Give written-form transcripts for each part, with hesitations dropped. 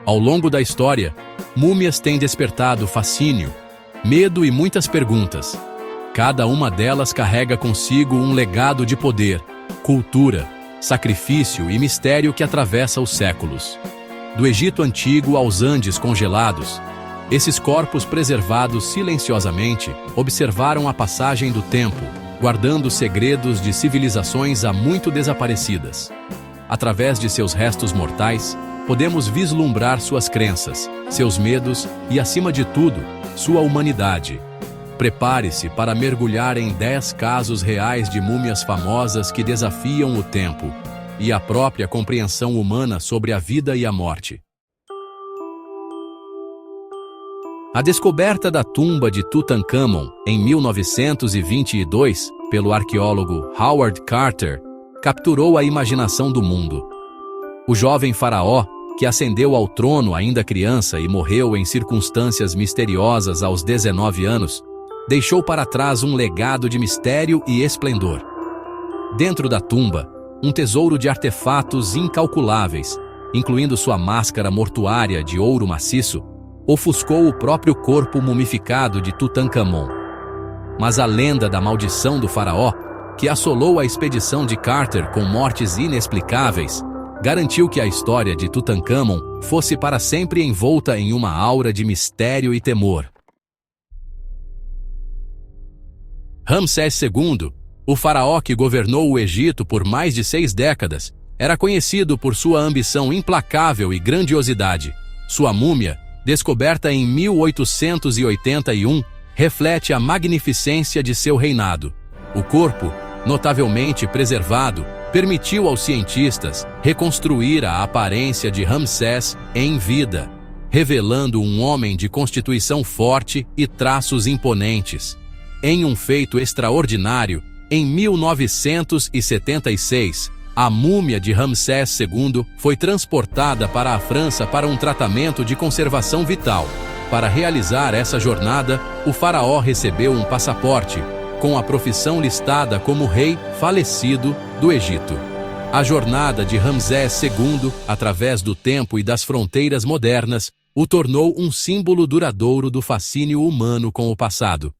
Ao longo da história, múmias têm despertado fascínio, medo e muitas perguntas. Cada uma delas carrega consigo um legado de poder, cultura, sacrifício e mistério que atravessa os séculos. Do Egito Antigo aos Andes congelados, esses corpos preservados silenciosamente observaram a passagem do tempo, guardando segredos de civilizações há muito desaparecidas. Através de seus restos mortais, podemos vislumbrar suas crenças, seus medos e, acima de tudo, sua humanidade. Prepare-se para mergulhar em 10 casos reais de múmias famosas que desafiam o tempo e a própria compreensão humana sobre a vida e a morte. A descoberta da tumba de Tutankhamon, em 1922, pelo arqueólogo Howard Carter, capturou a imaginação do mundo. O jovem faraó, que ascendeu ao trono ainda criança e morreu em circunstâncias misteriosas aos 19 anos, deixou para trás um legado de mistério e esplendor. Dentro da tumba, um tesouro de artefatos incalculáveis, incluindo sua máscara mortuária de ouro maciço, ofuscou o próprio corpo mumificado de Tutankhamon. Mas a lenda da maldição do faraó, que assolou a expedição de Carter com mortes inexplicáveis, garantiu que a história de Tutankhamon fosse para sempre envolta em uma aura de mistério e temor. Ramsés II, o faraó que governou o Egito por mais de 6 décadas, era conhecido por sua ambição implacável e grandiosidade. Sua múmia, descoberta em 1881, reflete a magnificência de seu reinado. O corpo, notavelmente preservado, permitiu aos cientistas reconstruir a aparência de Ramsés em vida, revelando um homem de constituição forte e traços imponentes. Em um feito extraordinário, em 1976, a múmia de Ramsés II foi transportada para a França para um tratamento de conservação vital. Para realizar essa jornada, o faraó recebeu um passaporte, com a profissão listada como rei falecido do Egito. A jornada de Ramsés II, através do tempo e das fronteiras modernas, o tornou um símbolo duradouro do fascínio humano com o passado.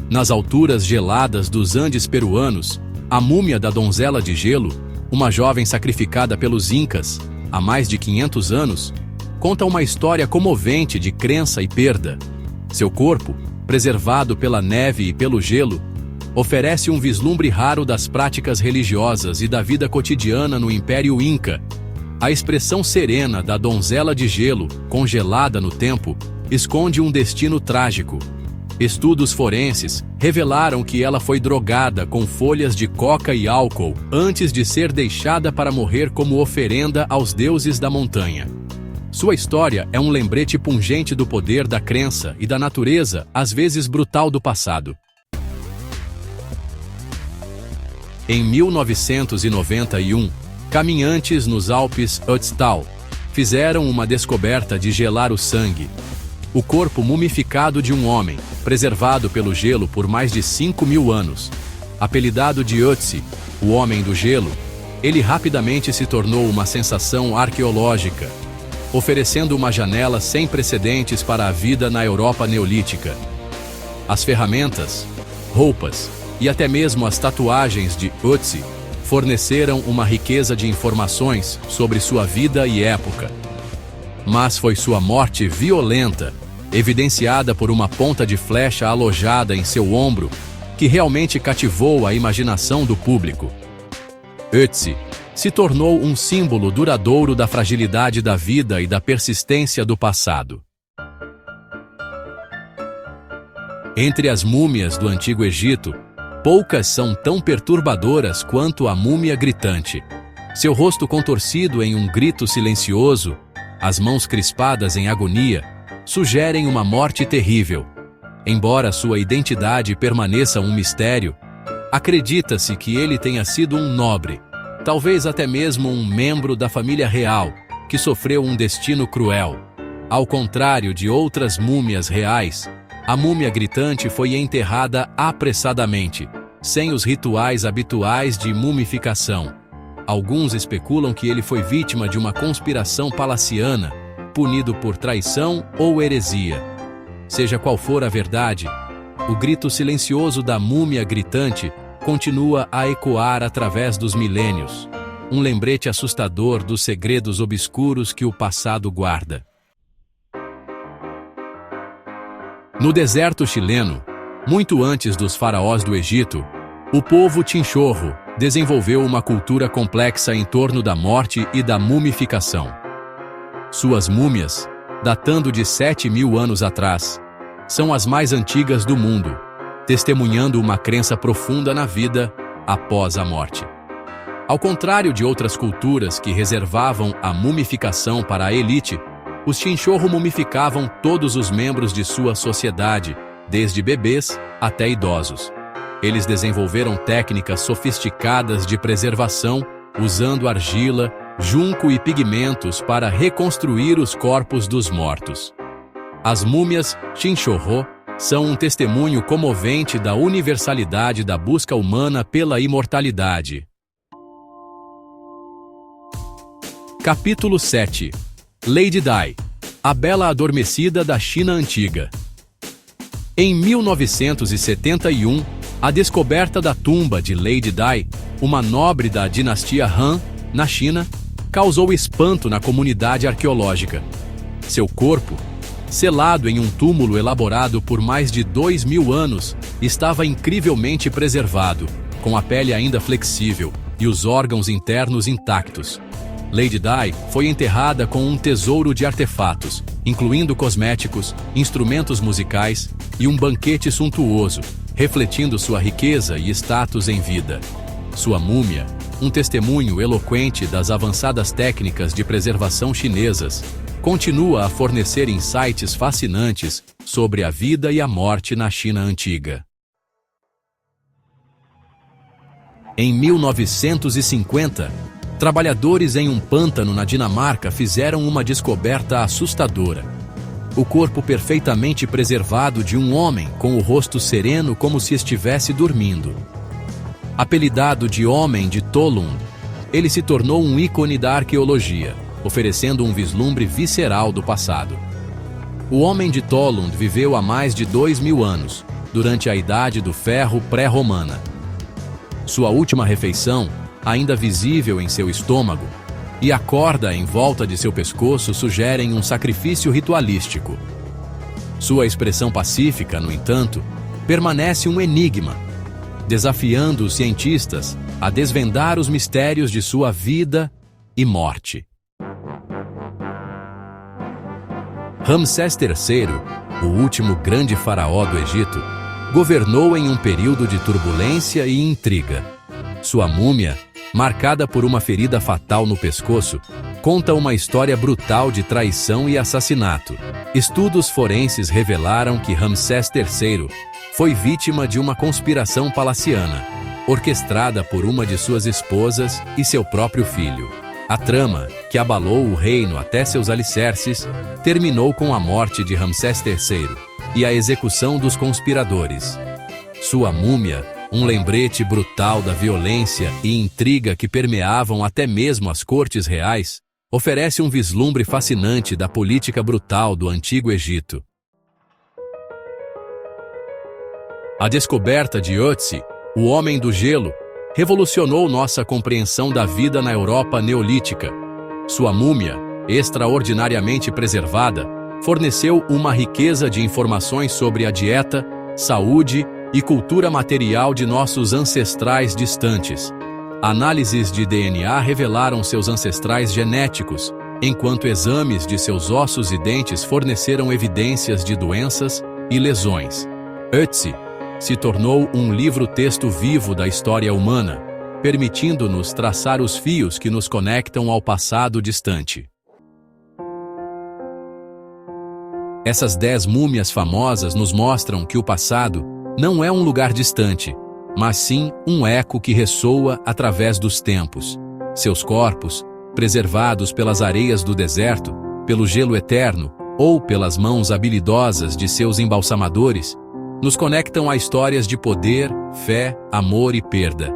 Nas alturas geladas dos Andes peruanos, a múmia da donzela de gelo, uma jovem sacrificada pelos Incas há mais de 500 anos, conta uma história comovente de crença e perda. Seu corpo, preservado pela neve e pelo gelo, oferece um vislumbre raro das práticas religiosas e da vida cotidiana no Império Inca. A expressão serena da donzela de gelo, congelada no tempo, esconde um destino trágico. Estudos forenses revelaram que ela foi drogada com folhas de coca e álcool antes de ser deixada para morrer como oferenda aos deuses da montanha. Sua história é um lembrete pungente do poder da crença e da natureza, às vezes brutal, do passado. Em 1991, caminhantes nos Alpes Ötztal fizeram uma descoberta de gelar o sangue. O corpo mumificado de um homem, preservado pelo gelo por mais de 5.000 anos. Apelidado de Ötzi, o homem do gelo, ele rapidamente se tornou uma sensação arqueológica, oferecendo uma janela sem precedentes para a vida na Europa neolítica. As ferramentas, roupas e até mesmo as tatuagens de Ötzi forneceram uma riqueza de informações sobre sua vida e época. Mas foi sua morte violenta, evidenciada por uma ponta de flecha alojada em seu ombro, que realmente cativou a imaginação do público. Ötzi se tornou um símbolo duradouro da fragilidade da vida e da persistência do passado. Entre as múmias do Antigo Egito, poucas são tão perturbadoras quanto a múmia gritante. Seu rosto contorcido em um grito silencioso, as mãos crispadas em agonia, sugerem uma morte terrível. Embora sua identidade permaneça um mistério, acredita-se que ele tenha sido um nobre, talvez até mesmo um membro da família real, que sofreu um destino cruel. Ao contrário de outras múmias reais, a múmia gritante foi enterrada apressadamente, sem os rituais habituais de mumificação. Alguns especulam que ele foi vítima de uma conspiração palaciana, punido por traição ou heresia. Seja qual for a verdade, o grito silencioso da múmia gritante continua a ecoar através dos milênios, um lembrete assustador dos segredos obscuros que o passado guarda. No deserto chileno, muito antes dos faraós do Egito, o povo Chinchorro desenvolveu uma cultura complexa em torno da morte e da mumificação. Suas múmias, datando de 7.000 anos atrás, são as mais antigas do mundo, testemunhando uma crença profunda na vida após a morte. Ao contrário de outras culturas que reservavam a mumificação para a elite, os Chinchorro mumificavam todos os membros de sua sociedade, desde bebês até idosos. Eles desenvolveram técnicas sofisticadas de preservação, usando argila, junco e pigmentos para reconstruir os corpos dos mortos. As múmias Chinchorro são um testemunho comovente da universalidade da busca humana pela imortalidade. Capítulo 7. Lady Di, a bela adormecida da China antiga. Em 1971, a descoberta da tumba de Lady Di, uma nobre da dinastia Han, na China, causou espanto na comunidade arqueológica. Seu corpo, selado em um túmulo elaborado por mais de 2.000 anos, estava incrivelmente preservado, com a pele ainda flexível e os órgãos internos intactos. Lady Di foi enterrada com um tesouro de artefatos, incluindo cosméticos, instrumentos musicais e um banquete suntuoso, refletindo sua riqueza e status em vida. Sua múmia, um testemunho eloquente das avançadas técnicas de preservação chinesas, continua a fornecer insights fascinantes sobre a vida e a morte na China antiga. Em 1950, trabalhadores em um pântano na Dinamarca fizeram uma descoberta assustadora. O corpo perfeitamente preservado de um homem com o rosto sereno como se estivesse dormindo. Apelidado de Homem de Tolund, ele se tornou um ícone da arqueologia, oferecendo um vislumbre visceral do passado. O Homem de Tolund viveu há mais de 2.000 anos, durante a Idade do Ferro pré-romana. Sua última refeição, ainda visível em seu estômago, e a corda em volta de seu pescoço sugerem um sacrifício ritualístico. Sua expressão pacífica, no entanto, permanece um enigma, desafiando os cientistas a desvendar os mistérios de sua vida e morte. Ramsés III, o último grande faraó do Egito, governou em um período de turbulência e intriga. Sua múmia, marcada por uma ferida fatal no pescoço, conta uma história brutal de traição e assassinato. Estudos forenses revelaram que Ramsés III foi vítima de uma conspiração palaciana, orquestrada por uma de suas esposas e seu próprio filho. A trama, que abalou o reino até seus alicerces, terminou com a morte de Ramsés III e a execução dos conspiradores. Sua múmia, um lembrete brutal da violência e intriga que permeavam até mesmo as cortes reais, oferece um vislumbre fascinante da política brutal do Antigo Egito. A descoberta de Ötzi, o Homem do Gelo, revolucionou nossa compreensão da vida na Europa neolítica. Sua múmia, extraordinariamente preservada, forneceu uma riqueza de informações sobre a dieta, saúde e cultura material de nossos ancestrais distantes. Análises de DNA revelaram seus ancestrais genéticos, enquanto exames de seus ossos e dentes forneceram evidências de doenças e lesões. Ötzi se tornou um livro-texto vivo da história humana, permitindo-nos traçar os fios que nos conectam ao passado distante. Essas 10 múmias famosas nos mostram que o passado não é um lugar distante, mas sim um eco que ressoa através dos tempos. Seus corpos, preservados pelas areias do deserto, pelo gelo eterno ou pelas mãos habilidosas de seus embalsamadores, nos conectam a histórias de poder, fé, amor e perda.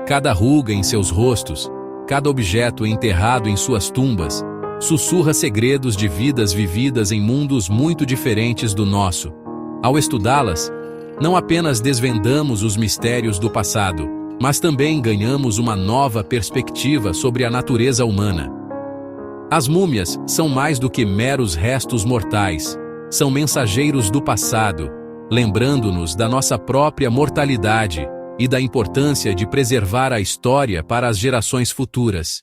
Cada ruga em seus rostos, cada objeto enterrado em suas tumbas, sussurra segredos de vidas vividas em mundos muito diferentes do nosso. Ao estudá-las, não apenas desvendamos os mistérios do passado, mas também ganhamos uma nova perspectiva sobre a natureza humana. As múmias são mais do que meros restos mortais, são mensageiros do passado, lembrando-nos da nossa própria mortalidade e da importância de preservar a história para as gerações futuras.